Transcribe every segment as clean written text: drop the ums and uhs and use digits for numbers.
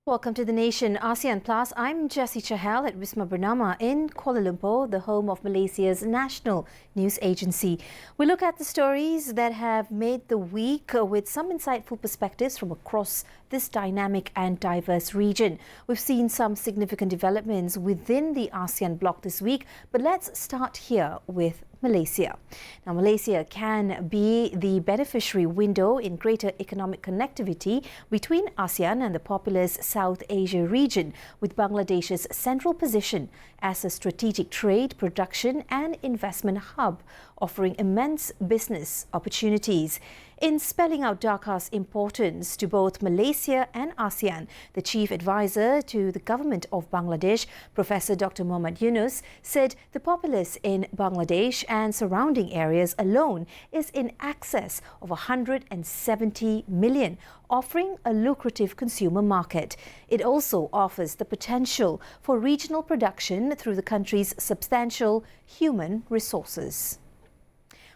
Welcome to the Nation ASEAN Plus. I'm Jessie Chahal at Wisma Bernama in Kuala Lumpur, the home of Malaysia's national news agency. We look at the stories that have made the week with some insightful perspectives from across this dynamic and diverse region. We've seen some significant developments within the ASEAN bloc this week, but let's start here with Malaysia. Now, Malaysia can be the beneficiary window in greater economic connectivity between ASEAN and the populous South Asia region, with Bangladesh's central position as a strategic trade, production and investment hub, offering immense business opportunities. In spelling out Dhaka's importance to both Malaysia and ASEAN, the chief advisor to the government of Bangladesh, Professor Dr. Muhammad Yunus, said the populace in Bangladesh and surrounding areas alone is in excess of 170 million, offering a lucrative consumer market. It also offers the potential for regional production through the country's substantial human resources.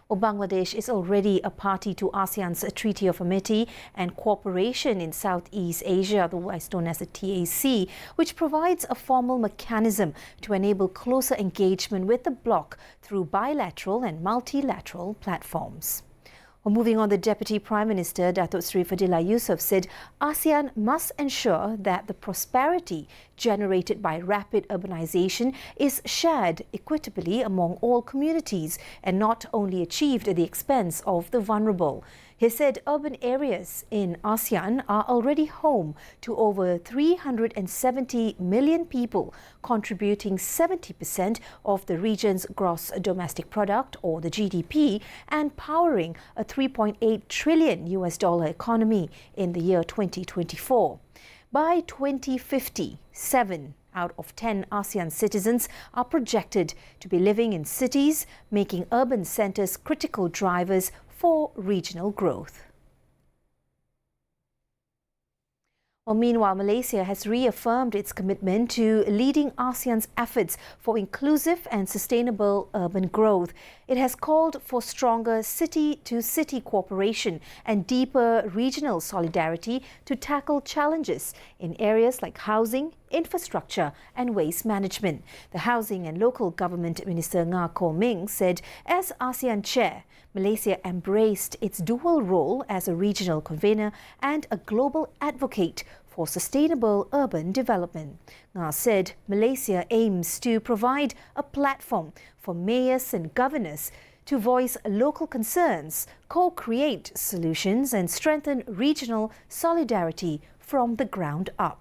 Well, Bangladesh is already a party to ASEAN's Treaty of Amity and Cooperation in Southeast Asia, otherwise known as the TAC, which provides a formal mechanism to enable closer engagement with the bloc through bilateral and multilateral platforms. Well, moving on, the Deputy Prime Minister, Datuk Seri Fadillah Yusof, said ASEAN must ensure that the prosperity generated by rapid urbanization is shared equitably among all communities and not only achieved at the expense of the vulnerable. He said urban areas in ASEAN are already home to over 370 million people, contributing 70% of the region's gross domestic product, or the GDP, and powering a $3.8 trillion economy in the year 2024. By 2050, 7 out of 10 ASEAN citizens are projected to be living in cities, making urban centres critical drivers for regional growth. Well, meanwhile, Malaysia has reaffirmed its commitment to leading ASEAN's efforts for inclusive and sustainable urban growth. It has called for stronger city-to-city cooperation and deeper regional solidarity to tackle challenges in areas like housing, infrastructure and waste management. The Housing and Local Government Minister Nga Ko Ming said as ASEAN chair, Malaysia embraced its dual role as a regional convener and a global advocate for sustainable urban development. Nga said Malaysia aims to provide a platform for mayors and governors to voice local concerns, co-create solutions and strengthen regional solidarity from the ground up.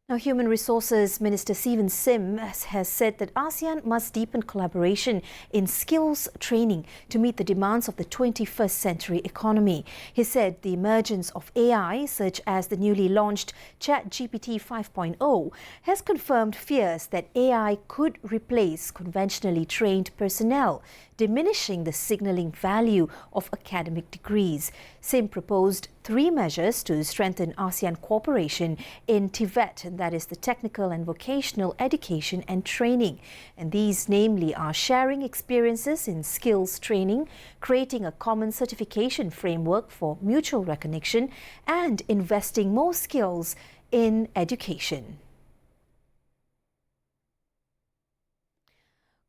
Now, Human Resources Minister Steven Sim has said that ASEAN must deepen collaboration in skills training to meet the demands of the 21st century economy. He said the emergence of AI, such as the newly launched ChatGPT 5.0, has confirmed fears that AI could replace conventionally trained personnel, diminishing the signalling value of academic degrees. Sim proposed 3 measures to strengthen ASEAN cooperation in Tibet, and that is the technical and vocational education and training. And these namely are sharing experiences in skills training, creating a common certification framework for mutual recognition, and investing more skills in education.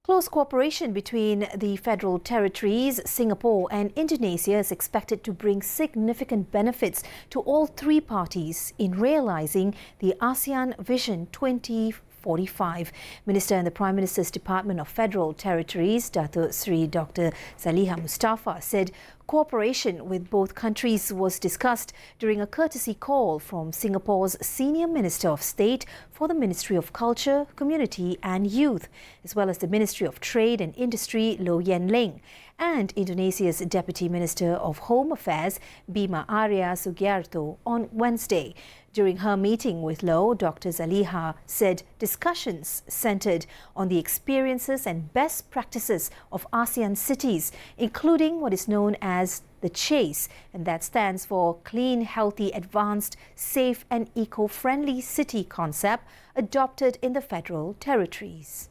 Close cooperation between the federal territories, Singapore and Indonesia is expected to bring significant benefits to all 3 parties in realising the ASEAN Vision 2045. Minister in the Prime Minister's Department of Federal Territories, Datuk Seri Dr. Zaliha Mustafa, said cooperation with both countries was discussed during a courtesy call from Singapore's Senior Minister of State for the Ministry of Culture, Community and Youth, as well as the Ministry of Trade and Industry, Low Yen Ling, and Indonesia's Deputy Minister of Home Affairs, Bima Arya Sugiarto, on Wednesday. During her meeting with Low, Dr. Zaliha said discussions centred on the experiences and best practices of ASEAN cities, including what is known as the CHASE, and that stands for Clean, Healthy, Advanced, Safe and Eco-Friendly City concept adopted in the Federal Territories.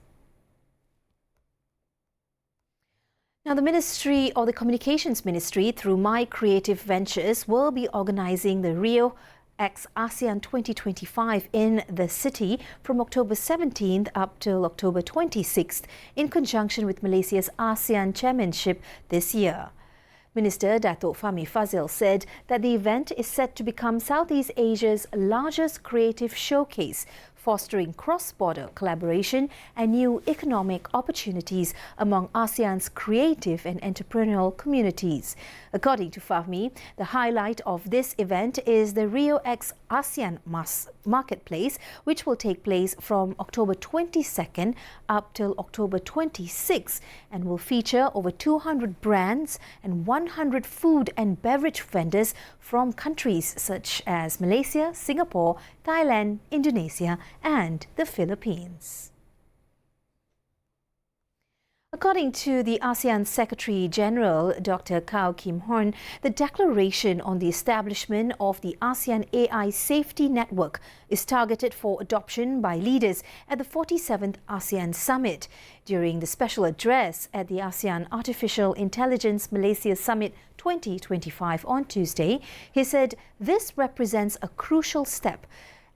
Now, the Ministry or the Communications Ministry, through My Creative Ventures, will be organising the Rio X ASEAN 2025 in the city from October 17th up till October 26th in conjunction with Malaysia's ASEAN Chairmanship this year. Minister Datuk Fahmi Fazil said that the event is set to become Southeast Asia's largest creative showcase, fostering cross-border collaboration and new economic opportunities among ASEAN's creative and entrepreneurial communities. According to Fahmi, the highlight of this event is the Rio X ASEAN Marketplace, which will take place from October 22nd up till October 26th and will feature over 200 brands and 100 food and beverage vendors from countries such as Malaysia, Singapore, Thailand, Indonesia and the Philippines. According to the ASEAN Secretary-General, Dr. Kao Kim Horn, the declaration on the establishment of the ASEAN AI Safety Network is targeted for adoption by leaders at the 47th ASEAN Summit. During the special address at the ASEAN Artificial Intelligence Malaysia Summit 2025 on Tuesday, he said this represents a crucial step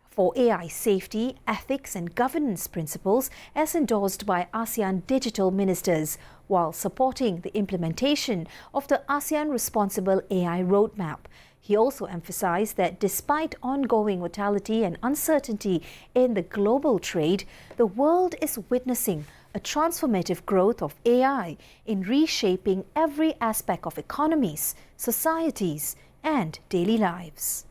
for AI safety, ethics and governance principles as endorsed by ASEAN digital ministers, while supporting the implementation of the ASEAN Responsible AI Roadmap. He also emphasized that despite ongoing volatility and uncertainty in the global trade, the world is witnessing a transformative growth of AI in reshaping every aspect of economies, societies and daily lives.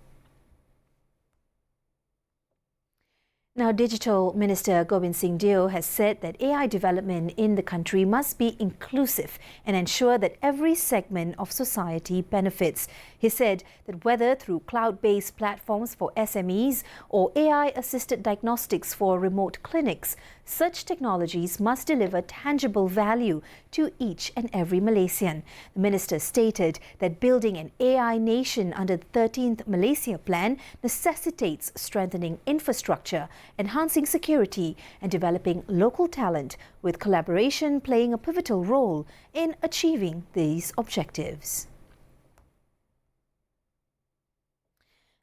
Now, Digital Minister Gobind Singh Deo has said that AI development in the country must be inclusive and ensure that every segment of society benefits. He said that whether through cloud-based platforms for SMEs or AI-assisted diagnostics for remote clinics, such technologies must deliver tangible value to each and every Malaysian. The minister stated that building an AI nation under the 13th Malaysia Plan necessitates strengthening infrastructure, enhancing security and developing local talent, with collaboration playing a pivotal role in achieving these objectives.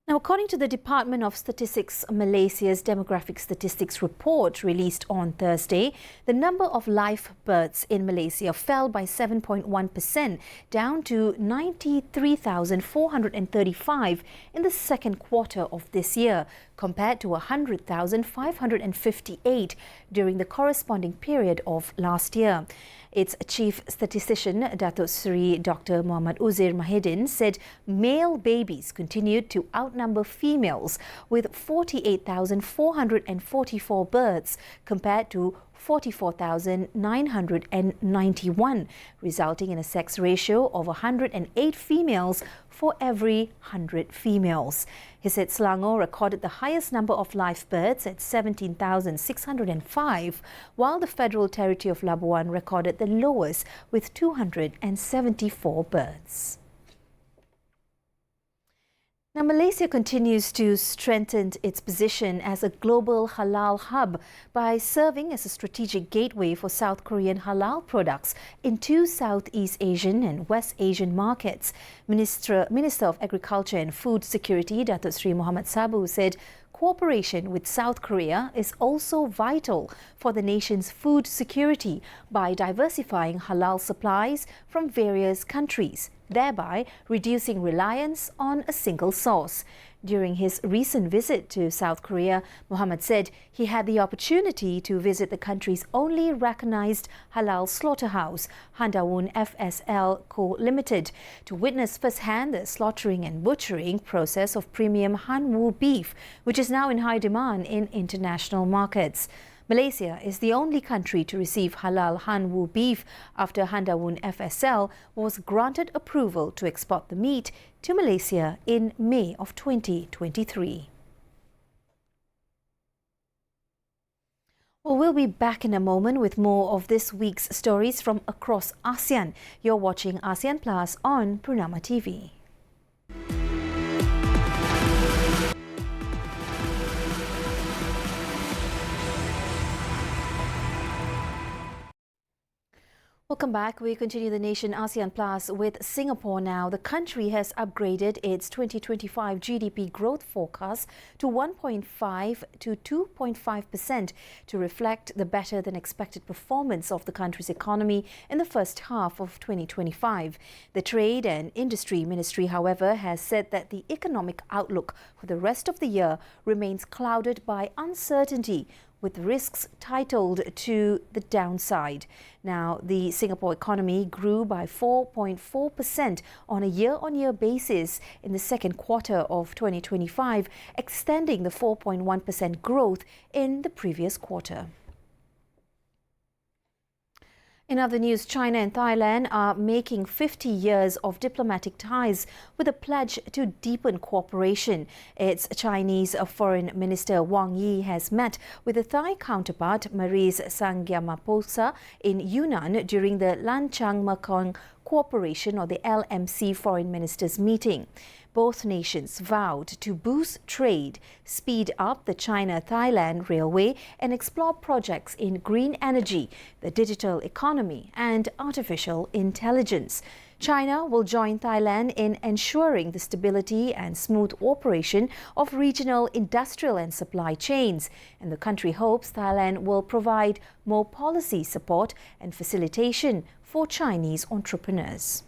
Now, according to the Department of Statistics Malaysia's Demographic Statistics report released on Thursday, the number of live births in Malaysia fell by 7.1%, down to 93,435 in the second quarter of this year, compared to 100,558 during the corresponding period of last year. Its chief statistician, Datuk Seri Dr. Muhammad Uzair Mahidin, said male babies continued to outnumber females with 48,444 births compared to 44,991, resulting in a sex ratio of 108 females for every 100 females. He said Selangor recorded the highest number of live births at 17,605, while the Federal Territory of Labuan recorded the lowest with 274 births. Now, Malaysia continues to strengthen its position as a global halal hub by serving as a strategic gateway for South Korean halal products into Southeast Asian and West Asian markets. Minister of Agriculture and Food Security, Datuk Seri Muhammad Sabu, said cooperation with South Korea is also vital for the nation's food security by diversifying halal supplies from various countries, thereby reducing reliance on a single source. During his recent visit to South Korea, Muhammad said he had the opportunity to visit the country's only recognized halal slaughterhouse, Handawun FSL Co. Limited, to witness firsthand the slaughtering and butchering process of premium Hanwoo beef, which is now in high demand in international markets. Malaysia is the only country to receive halal Hanwoo beef after Handawun FSL was granted approval to export the meat to Malaysia in May of 2023. Well, we'll be back in a moment with more of this week's stories from across ASEAN. You're watching ASEAN Plus on Purnama TV. Well, Welcome back. We continue the Nation ASEAN Plus with Singapore now. The country has upgraded its 2025 GDP growth forecast to 1.5 to 2.5% to reflect the better than expected performance of the country's economy in the first half of 2025. The Trade and Industry Ministry, however, has said that the economic outlook for the rest of the year remains clouded by uncertainty, with risks titled to the downside. Now, the Singapore economy grew by 4.4% on a year-on-year basis in the second quarter of 2025, extending the 4.1% growth in the previous quarter. In other news, China and Thailand are making 50 years of diplomatic ties with a pledge to deepen cooperation. Its Chinese Foreign Minister Wang Yi has met with the Thai counterpart Maris Sangiamaposa in Yunnan during the Lanchang Mekong Cooperation, or the LMC, Foreign Ministers meeting. Both nations vowed to boost trade, speed up the China-Thailand railway, and explore projects in green energy, the digital economy, and artificial intelligence. China will join Thailand in ensuring the stability and smooth operation of regional industrial and supply chains, and the country hopes Thailand will provide more policy support and facilitation for Chinese entrepreneurs.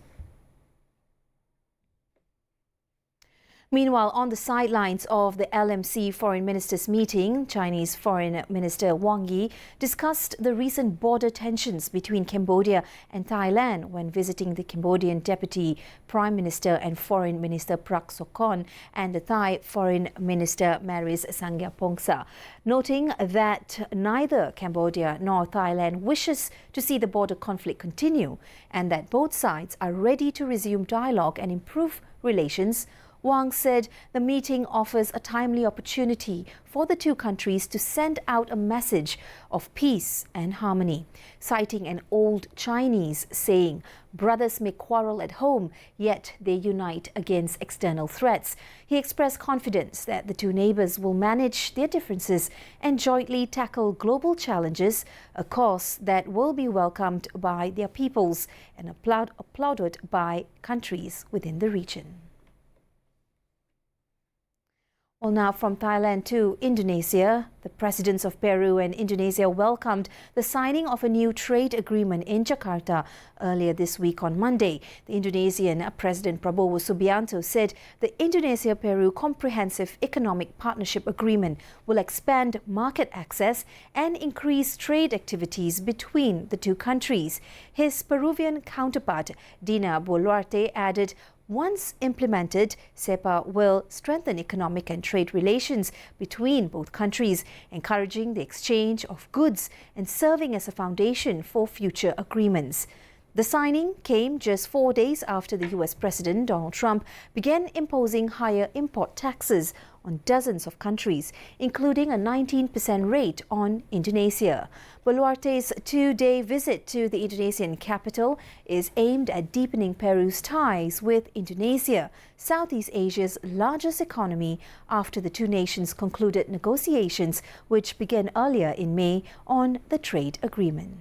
Meanwhile, on the sidelines of the LMC Foreign Ministers meeting, Chinese Foreign Minister Wang Yi discussed the recent border tensions between Cambodia and Thailand when visiting the Cambodian Deputy Prime Minister and Foreign Minister Prak Sokhonn and the Thai Foreign Minister Maris Sangiampongsa, noting that neither Cambodia nor Thailand wishes to see the border conflict continue and that both sides are ready to resume dialogue and improve relations. Wang said the meeting offers a timely opportunity for the two countries to send out a message of peace and harmony, citing an old Chinese saying, "Brothers may quarrel at home, yet they unite against external threats." He expressed confidence that the two neighbours will manage their differences and jointly tackle global challenges, a course that will be welcomed by their peoples and applauded by countries within the region. Well, now from Thailand to Indonesia, the presidents of Peru and Indonesia welcomed the signing of a new trade agreement in Jakarta earlier this week on Monday. The Indonesian President Prabowo Subianto said the Indonesia-Peru Comprehensive Economic Partnership Agreement will expand market access and increase trade activities between the two countries. His Peruvian counterpart, Dina Boluarte, added, "Once implemented, CEPA will strengthen economic and trade relations between both countries, encouraging the exchange of goods and serving as a foundation for future agreements." The signing came just 4 days after the US President Donald Trump began imposing higher import taxes on dozens of countries, including a 19% rate on Indonesia. Boluarte's two-day visit to the Indonesian capital is aimed at deepening Peru's ties with Indonesia, Southeast Asia's largest economy, after the two nations concluded negotiations which began earlier in May on the trade agreement.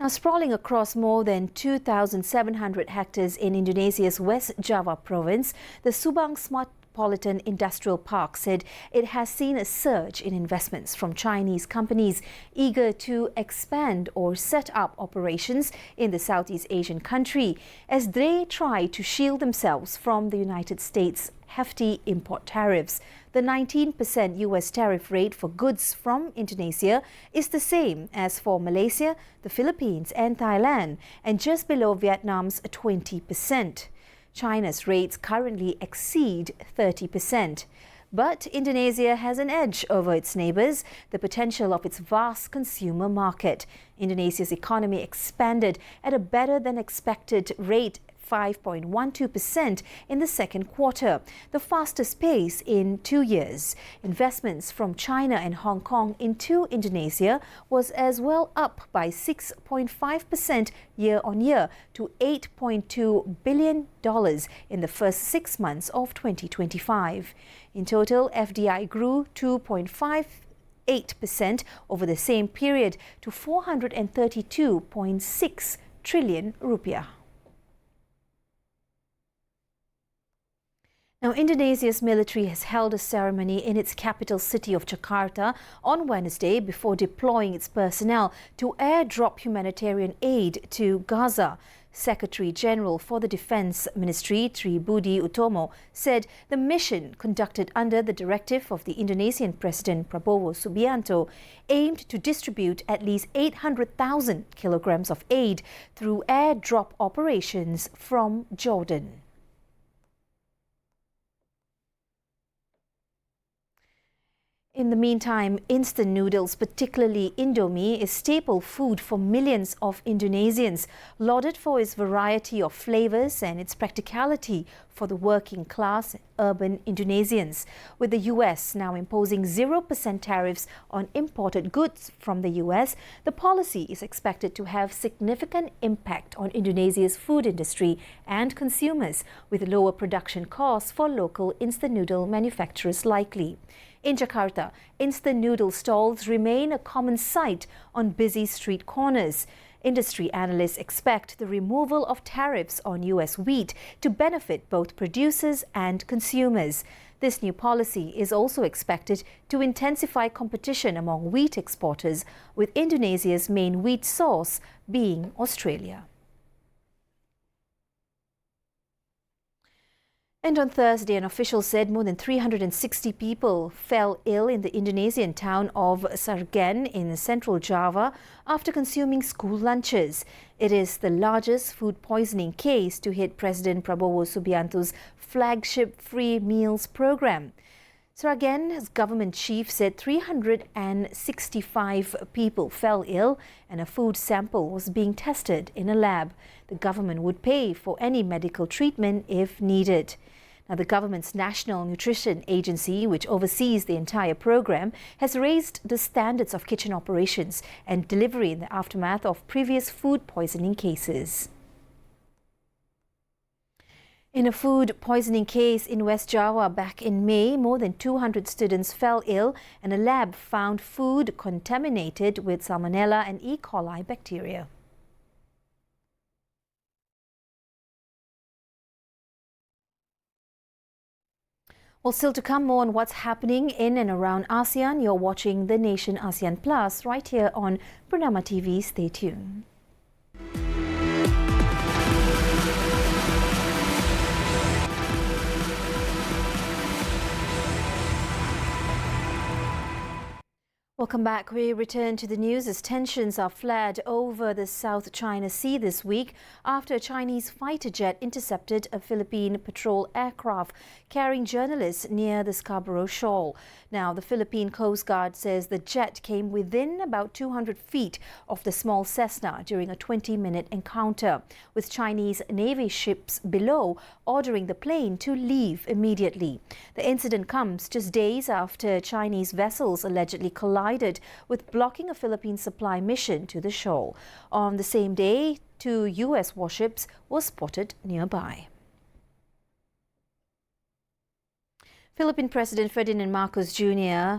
Now, sprawling across more than 2,700 hectares in Indonesia's West Java province, the Subang Metropolitan Industrial Park said it has seen a surge in investments from Chinese companies eager to expand or set up operations in the Southeast Asian country as they try to shield themselves from the United States' hefty import tariffs. The 19% US tariff rate for goods from Indonesia is the same as for Malaysia, the Philippines and Thailand, and just below Vietnam's 20%. China's rates currently exceed 30%. But Indonesia has an edge over its neighbours, the potential of its vast consumer market. Indonesia's economy expanded at a better than expected rate, 5.12% in the second quarter, the fastest pace in 2 years. Investments from China and Hong Kong into Indonesia was as well up by 6.5% year-on-year to $8.2 billion in the first 6 months of 2025. In total, FDI grew 2.5 8% over the same period to 432.6 trillion rupiah. Now, Indonesia's military has held a ceremony in its capital city of Jakarta on Wednesday before deploying its personnel to airdrop humanitarian aid to Gaza. Secretary General for the Defense Ministry, Tri Budi Utomo, said the mission, conducted under the directive of the Indonesian President Prabowo Subianto, aimed to distribute at least 800,000 kilograms of aid through airdrop operations from Jordan. In the meantime, instant noodles, particularly Indomie, is staple food for millions of Indonesians, lauded for its variety of flavors and its practicality for the working class urban Indonesians. With the US now imposing 0% tariffs on imported goods from the US, the policy is expected to have significant impact on Indonesia's food industry and consumers, with lower production costs for local instant noodle manufacturers likely. In Jakarta, instant noodle stalls remain a common sight on busy street corners. Industry analysts expect the removal of tariffs on US wheat to benefit both producers and consumers. This new policy is also expected to intensify competition among wheat exporters, with Indonesia's main wheat source being Australia. And on Thursday, an official said more than 360 people fell ill in the Indonesian town of Sragen in central Java after consuming school lunches. It is the largest food poisoning case to hit President Prabowo Subianto's flagship free meals program. Sragen's government chief said 365 people fell ill and a food sample was being tested in a lab. The government would pay for any medical treatment if needed. Now, the government's National Nutrition Agency, which oversees the entire program, has raised the standards of kitchen operations and delivery in the aftermath of previous food poisoning cases. In a food poisoning case in West Java back in May, more than 200 students fell ill and a lab found food contaminated with Salmonella and E. coli bacteria. Well, still to come, more on what's happening in and around ASEAN. You're watching The Nation ASEAN Plus right here on Bernama TV. Stay tuned. Welcome back. We return to the news as tensions are flared over the South China Sea this week after a Chinese fighter jet intercepted a Philippine patrol aircraft carrying journalists near the Scarborough Shoal. Now, the Philippine Coast Guard says the jet came within about 200 feet of the small Cessna during a 20-minute encounter, with Chinese Navy ships below ordering the plane to leave immediately. The incident comes just days after Chinese vessels allegedly collided with blocking a Philippine supply mission to the shoal. On the same day, 2 US warships were spotted nearby. Philippine President Ferdinand Marcos Jr.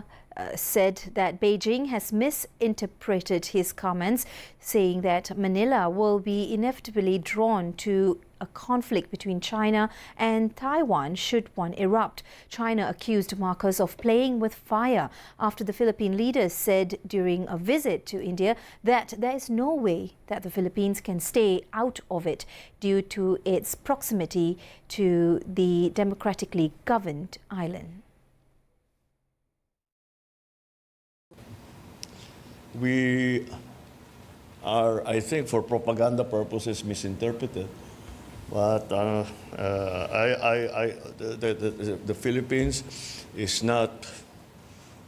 Said that Beijing has misinterpreted his comments, saying that Manila will be inevitably drawn to a conflict between China and Taiwan should one erupt. China accused Marcos of playing with fire after the Philippine leader said during a visit to India that there is no way that the Philippines can stay out of it due to its proximity to the democratically governed island. We are, I think, for propaganda purposes, misinterpreted. But the Philippines is not.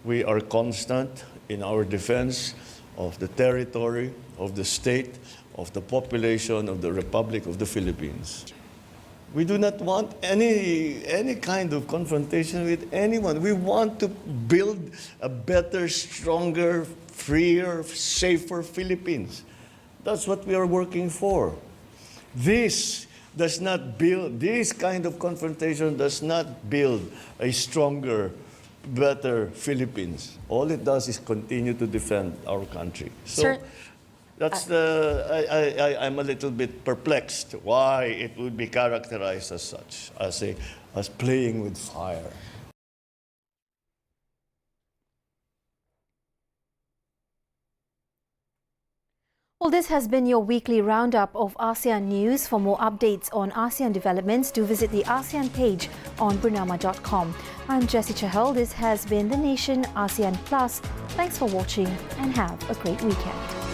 We are constant in our defense of the territory, of the state, of the population of the Republic of the Philippines. We do not want any kind of confrontation with anyone. We want to build a better, stronger, freer, safer Philippines. That's what we are working for. This kind of confrontation does not build a stronger better Philippines. All it does is continue to defend our country. So Sir, that's I'm a little bit perplexed why it would be characterized as such, as playing with fire. Well, this has been your weekly roundup of ASEAN news. For more updates on ASEAN developments, do visit the ASEAN page on burnama.com. I'm Jessie Chahal. This has been The Nation ASEAN Plus. Thanks for watching and have a great weekend.